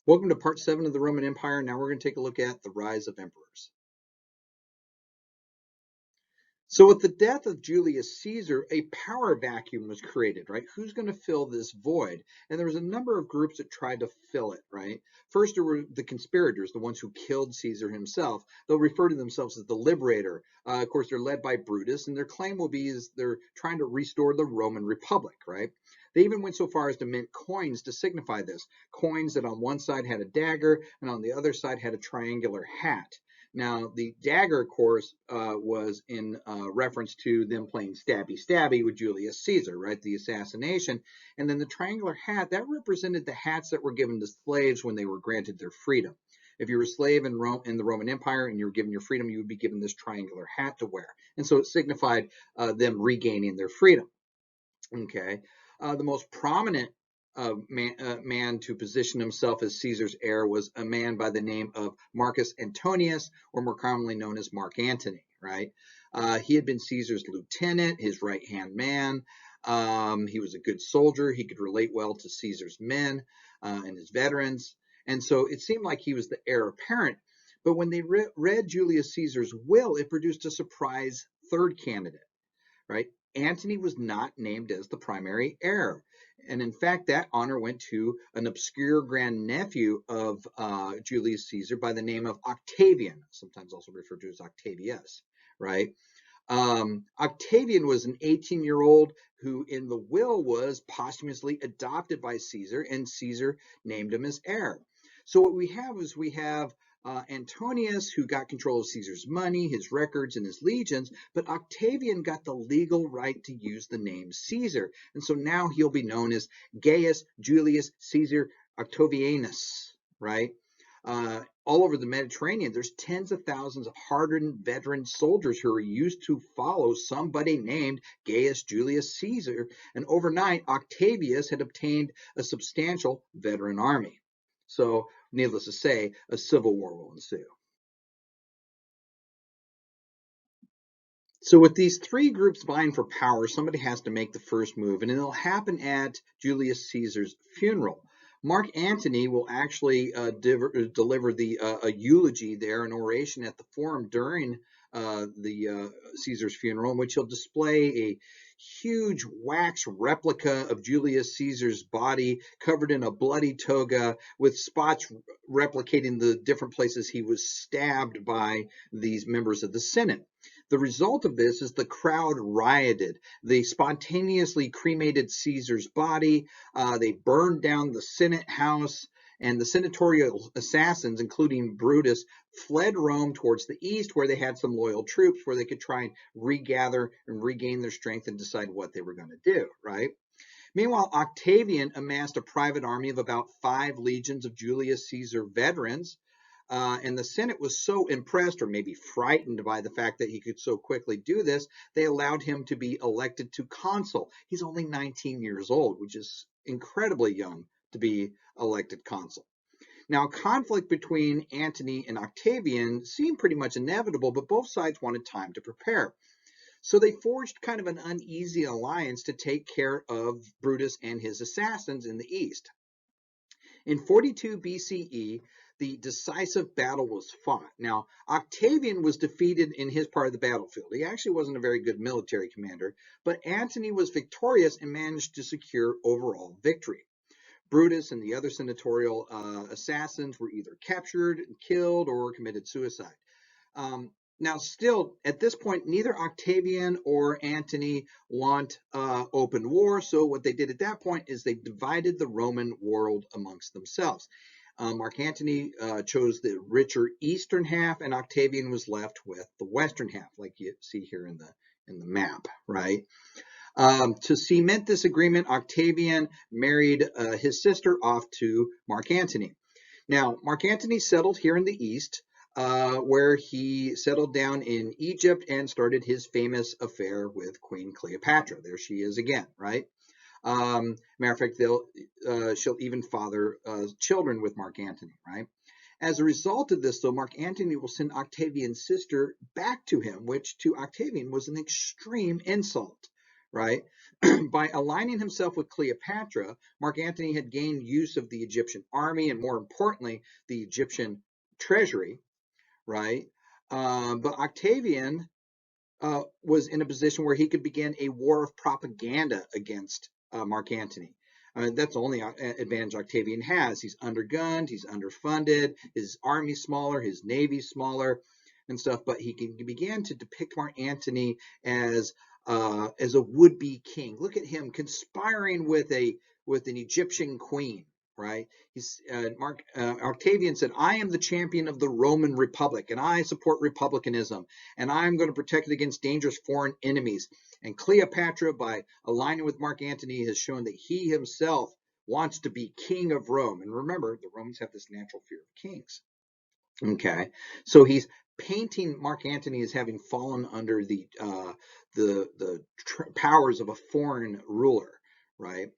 Welcome to part 7 of the Roman Empire. Now we're going to take a look at the rise of emperors. So with the death of Julius Caesar, a power vacuum was created, right? Who's going to fill this void? And there was a number of groups that tried to fill it, right? First, there were the conspirators, the ones who killed Caesar himself. They'll refer to themselves as the liberator. Of course, they're led by Brutus, and their claim will be is they're trying to restore the Roman Republic, right? They even went so far as to mint coins to signify this. Coins that on one side had a dagger and on the other side had a triangular hat. Now, the dagger, of course, was in reference to them playing stabby stabby with Julius Caesar, right? The assassination. And then the triangular hat, that represented the hats that were given to slaves when they were granted their freedom. If you were a slave in the Roman Empire and you were given your freedom, you would be given this triangular hat to wear. And so it signified them regaining their freedom. Okay. The most prominent man to position himself as Caesar's heir was a man by the name of Marcus Antonius, or more commonly known as Mark Antony, right? He had been Caesar's lieutenant, his right-hand man. He was a good soldier. He could relate well to Caesar's men and his veterans. And so it seemed like he was the heir apparent. But when they read Julius Caesar's will, it produced a surprise third candidate, right? Antony was not named as the primary heir. And in fact, that honor went to an obscure grandnephew of Julius Caesar by the name of Octavian, sometimes also referred to as Octavius, right? Octavian was an 18-year-old who in the will was posthumously adopted by Caesar, and Caesar named him as heir. So what we have Antonius, who got control of Caesar's money, his records, and his legions, but Octavian got the legal right to use the name Caesar. And so now he'll be known as Gaius Julius Caesar Octavianus, right? All over the Mediterranean, there's tens of thousands of hardened veteran soldiers who are used to follow somebody named Gaius Julius Caesar. And overnight, Octavius had obtained a substantial veteran army. So, needless to say, a civil war will ensue. So with these three groups vying for power, somebody has to make the first move, and it'll happen at Julius Caesar's funeral. Mark Antony will actually deliver a eulogy there, an oration at the forum during the Caesar's funeral, in which he'll display a huge wax replica of Julius Caesar's body covered in a bloody toga with spots replicating the different places he was stabbed by these members of the Senate. The result of this is the crowd rioted. They spontaneously cremated Caesar's body. They burned down the Senate house, and the senatorial assassins, including Brutus, fled Rome towards the east, where they had some loyal troops where they could try and regather and regain their strength and decide what they were going to do, right? Meanwhile, Octavian amassed a private army of about 5 legions of Julius Caesar veterans. And the Senate was so impressed, or maybe frightened by the fact that he could so quickly do this, they allowed him to be elected to consul. He's only 19 years old, which is incredibly young to be elected consul. Now, conflict between Antony and Octavian seemed pretty much inevitable, but both sides wanted time to prepare. So they forged kind of an uneasy alliance to take care of Brutus and his assassins in the east. In 42 BCE, the decisive battle was fought. Now, Octavian was defeated in his part of the battlefield. He actually wasn't a very good military commander, but Antony was victorious and managed to secure overall victory. Brutus and the other senatorial assassins were either captured, killed, or committed suicide. Now, still, at this point, neither Octavian or Antony want open war. So what they did at that point is they divided the Roman world amongst themselves. Mark Antony chose the richer eastern half, and Octavian was left with the western half, like you see here in the map, right? To cement this agreement, Octavian married his sister off to Mark Antony. Now, Mark Antony settled here in the east, where he settled down in Egypt and started his famous affair with Queen Cleopatra. There she is again, right? Matter of fact, she'll even father children with Mark Antony, right? As a result of this, though, Mark Antony will send Octavian's sister back to him, which to Octavian was an extreme insult, right? By aligning himself with Cleopatra, Mark Antony had gained use of the Egyptian army and, more importantly, the Egyptian treasury, right? But Octavian was in a position where he could begin a war of propaganda against Mark Antony. That's the only advantage Octavian has. He's undergunned, he's underfunded, his army's smaller, his navy's smaller, and stuff. But he began to depict Mark Antony as a would-be king. Look at him conspiring with an Egyptian queen. Right? Octavian said, "I am the champion of the Roman Republic, and I support republicanism, and I'm going to protect it against dangerous foreign enemies." And Cleopatra, by aligning with Mark Antony, has shown that he himself wants to be king of Rome. And remember, the Romans have this natural fear of kings. Okay, so he's painting Mark Antony as having fallen under the powers of a foreign ruler, right?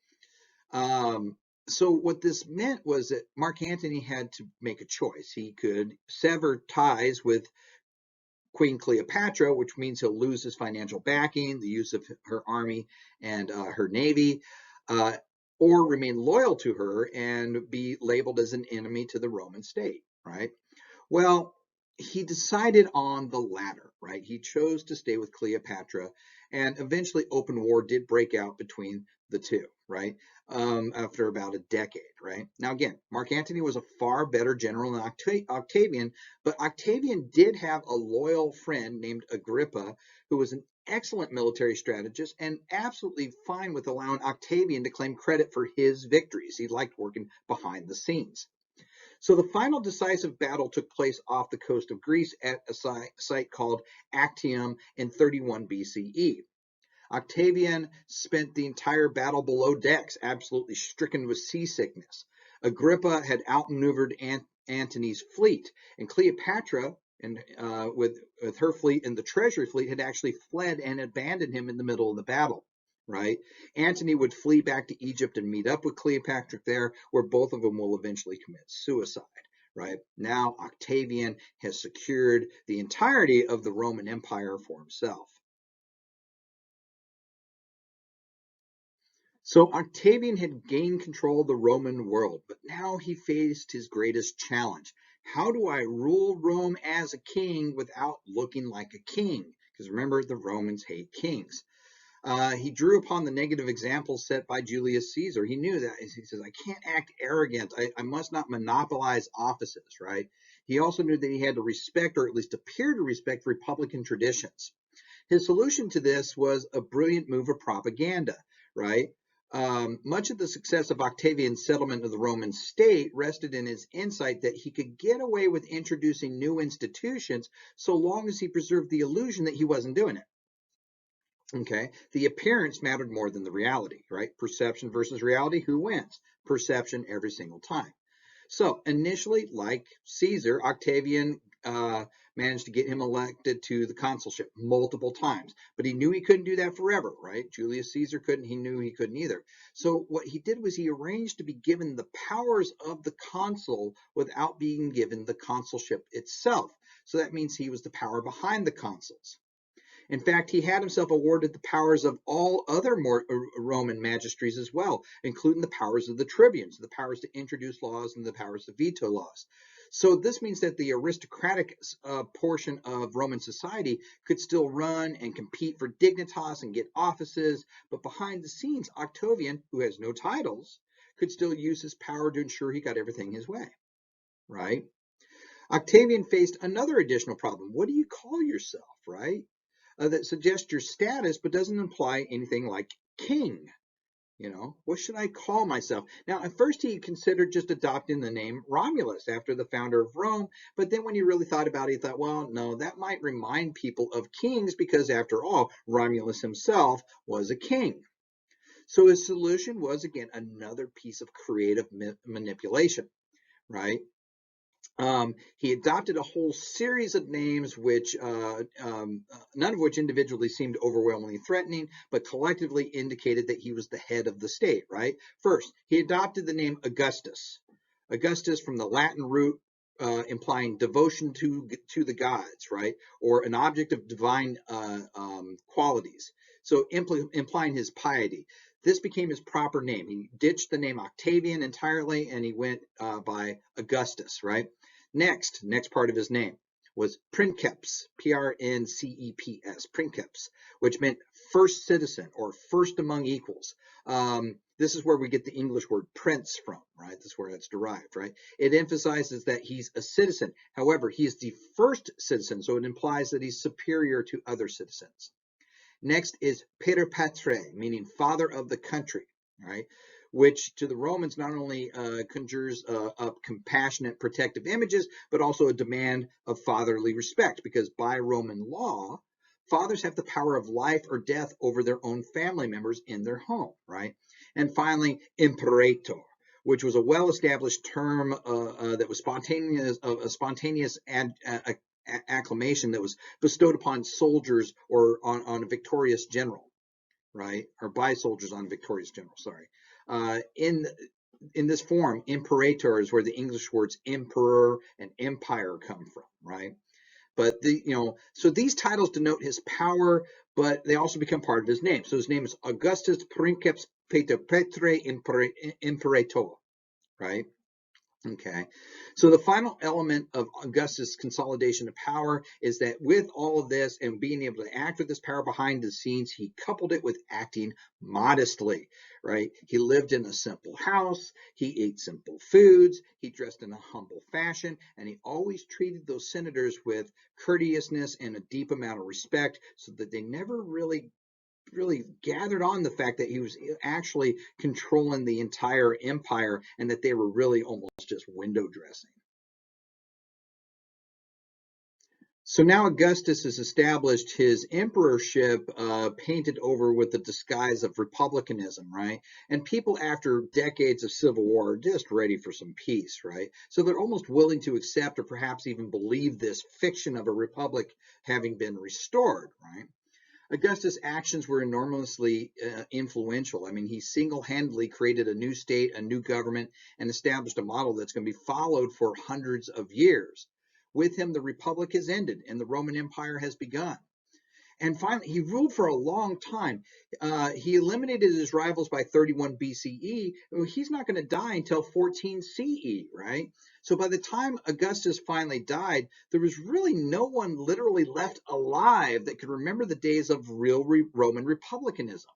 So what this meant was that Mark Antony had to make a choice. He could sever ties with Queen Cleopatra, which means he'll lose his financial backing, the use of her army and her navy, or remain loyal to her and be labeled as an enemy to the Roman state, right? Well, he decided on the latter, right? He chose to stay with Cleopatra, and eventually open war did break out between the two, right? After about a decade, right? Now, again, Mark Antony was a far better general than Octavian, but Octavian did have a loyal friend named Agrippa, who was an excellent military strategist and absolutely fine with allowing Octavian to claim credit for his victories. He liked working behind the scenes. So the final decisive battle took place off the coast of Greece at a site called Actium in 31 BCE. Octavian spent the entire battle below decks, absolutely stricken with seasickness. Agrippa had outmaneuvered Antony's fleet, and Cleopatra, with her fleet and the treasury fleet, had actually fled and abandoned him in the middle of the battle. Right? Antony would flee back to Egypt and meet up with Cleopatra there, where both of them will eventually commit suicide. Right? Now Octavian has secured the entirety of the Roman Empire for himself. So Octavian had gained control of the Roman world, but now he faced his greatest challenge. How do I rule Rome as a king without looking like a king? Because remember, the Romans hate kings. He drew upon the negative examples set by Julius Caesar. He knew that. He says, I can't act arrogant. I must not monopolize offices, right? He also knew that he had to respect, or at least appear to respect, Republican traditions. His solution to this was a brilliant move of propaganda, right? Much of the success of Octavian's settlement of the Roman state rested in his insight that he could get away with introducing new institutions so long as he preserved the illusion that he wasn't doing it. Okay, the appearance mattered more than the reality, right? Perception versus reality, who wins? Perception every single time. So initially, like Caesar, Octavian managed to get him elected to the consulship multiple times, but he knew he couldn't do that forever, right? Julius Caesar couldn't, he knew he couldn't either. So what he did was he arranged to be given the powers of the consul without being given the consulship itself. So that means he was the power behind the consuls. In fact, he had himself awarded the powers of all other Roman magistrates as well, including the powers of the tribunes, the powers to introduce laws and the powers to veto laws. So this means that the aristocratic portion of Roman society could still run and compete for dignitas and get offices, but behind the scenes, Octavian, who has no titles, could still use his power to ensure he got everything his way, right? Octavian faced another additional problem. What do you call yourself, right? That suggests your status but doesn't imply anything like king. What should I call myself? Now, at first he considered just adopting the name Romulus after the founder of Rome, but then when he really thought about it, he thought, well, no, that might remind people of kings because after all, Romulus himself was a king. So his solution was, again, another piece of creative manipulation, right? He adopted a whole series of names, which none of which individually seemed overwhelmingly threatening, but collectively indicated that he was the head of the state, right? First, he adopted the name Augustus. Augustus from the Latin root implying devotion to the gods, right? Or an object of divine qualities. so implying his piety. This became his proper name. He ditched the name Octavian entirely, and he went by Augustus, right? Next part of his name was Princeps, Princeps, Princeps, which meant first citizen or first among equals. This is where we get the English word prince from, right? This is where that's derived, right? It emphasizes that he's a citizen. However, he is the first citizen, so it implies that he's superior to other citizens. Next is Pater Patrae, meaning father of the country, right? Which to the Romans not only conjures up compassionate, protective images, but also a demand of fatherly respect, because by Roman law, fathers have the power of life or death over their own family members in their home, right? And finally, imperator, which was a well-established term that was spontaneous acclamation that was bestowed upon soldiers or on a victorious general, right? Or by soldiers on a victorious general, sorry. In this form, imperator is where the English words emperor and empire come from, right? But so these titles denote his power, but they also become part of his name. So his name is Augustus Princeps Pater Patrae Imperator, right? Okay, so the final element of Augustus' consolidation of power is that with all of this and being able to act with this power behind the scenes, he coupled it with acting modestly, right? He lived in a simple house, he ate simple foods, he dressed in a humble fashion, and he always treated those senators with courteousness and a deep amount of respect so that they never really gathered on the fact that he was actually controlling the entire empire and that they were really almost just window dressing. So now Augustus has established his emperorship, painted over with the disguise of republicanism, right? And people after decades of civil war are just ready for some peace, right? So they're almost willing to accept or perhaps even believe this fiction of a republic having been restored, right? Augustus' actions were enormously influential. I mean, he single-handedly created a new state, a new government, and established a model that's going to be followed for hundreds of years. With him, the republic has ended and the Roman Empire has begun. And finally, he ruled for a long time. He eliminated his rivals by 31 BCE. He's not going to die until 14 CE, right? So by the time Augustus finally died, there was really no one literally left alive that could remember the days of real Roman republicanism,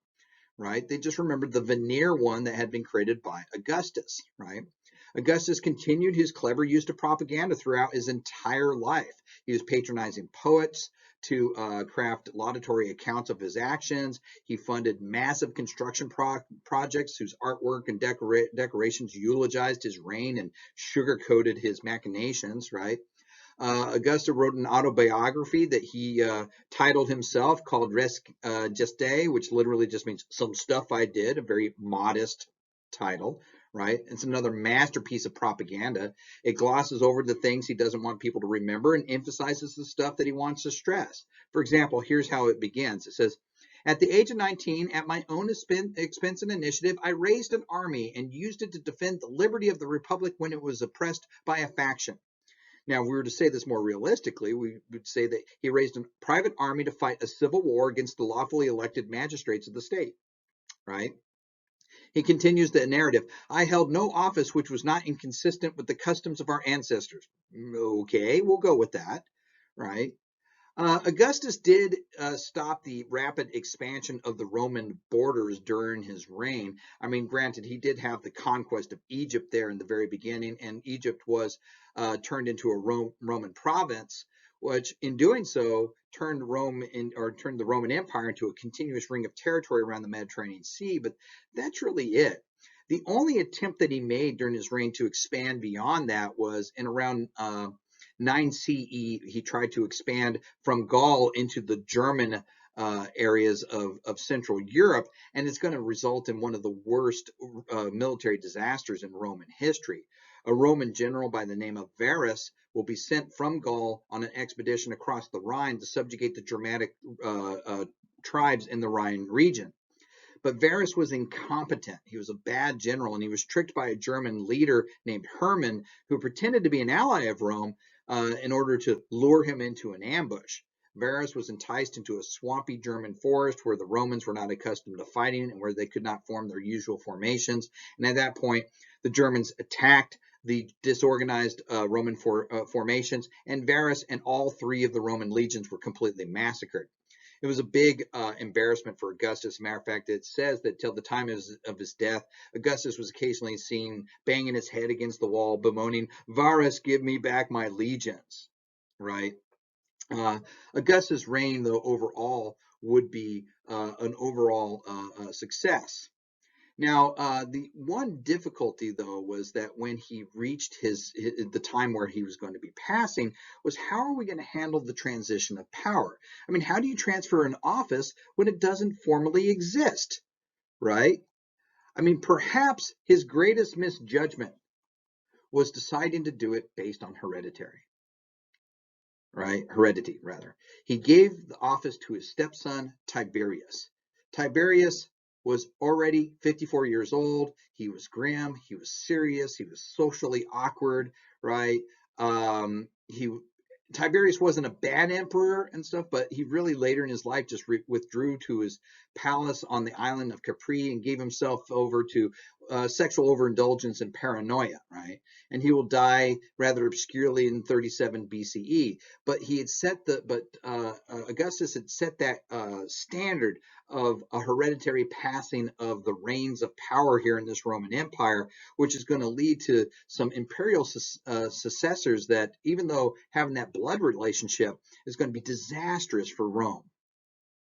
right? They just remembered the veneer one that had been created by Augustus, right? Augustus continued his clever use of propaganda throughout his entire life. He was patronizing poets to craft laudatory accounts of his actions. He funded massive construction projects whose artwork and decorations eulogized his reign and sugar-coated his machinations, right? Augustus wrote an autobiography that he titled himself called Res Gestae, which literally just means some stuff I did, a very modest title, right? It's another masterpiece of propaganda. It glosses over the things he doesn't want people to remember and emphasizes the stuff that he wants to stress. For example, here's how it begins. It says, at the age of 19, at my own expense and initiative, I raised an army and used it to defend the liberty of the republic when it was oppressed by a faction. Now, if we were to say this more realistically, we would say that he raised a private army to fight a civil war against the lawfully elected magistrates of the state, right? He continues the narrative. I held no office which was not inconsistent with the customs of our ancestors. Okay, we'll go with that, right? Augustus did stop the rapid expansion of the Roman borders during his reign. I mean, granted, he did have the conquest of Egypt there in the very beginning, and Egypt was turned into a Roman province, which in doing so turned the Roman Empire into a continuous ring of territory around the Mediterranean Sea. But that's really it. The only attempt that he made during his reign to expand beyond that was in around 9 CE, he tried to expand from Gaul into the German areas of Central Europe, and it's going to result in one of the worst military disasters in Roman history. A Roman general by the name of Varus will be sent from Gaul on an expedition across the Rhine to subjugate the Germanic tribes in the Rhine region. But Varus was incompetent. He was a bad general, and he was tricked by a German leader named Hermann, who pretended to be an ally of Rome in order to lure him into an ambush. Varus was enticed into a swampy German forest where the Romans were not accustomed to fighting and where they could not form their usual formations. And at that point, the Germans attacked the disorganized Roman formations, and Varus and all three of the Roman legions were completely massacred. It was a big embarrassment for Augustus. As a matter of fact, it says that till the time of his death, Augustus was occasionally seen banging his head against the wall, bemoaning, "Varus, give me back my legions." Right? Augustus' reign, though, overall would be an overall success. Now, the one difficulty, though, was that when he reached the time where he was going to be passing, was how are we going to handle the transition of power? I mean, how do you transfer an office when it doesn't formally exist, right? I mean, perhaps his greatest misjudgment was deciding to do it based on heredity, rather. He gave the office to his stepson, Tiberius. Tiberius was already 54 years old. He was grim. He was serious. He was socially awkward, right? He Tiberius wasn't a bad emperor and stuff, but he really later in his life just withdrew to his palace on the island of Capri and gave himself over to sexual overindulgence and paranoia, right? And he will die rather obscurely in 37 BCE. But Augustus had set that standard of a hereditary passing of the reins of power here in this Roman Empire, which is going to lead to some imperial successors that, even though having that blood relationship, is going to be disastrous for Rome.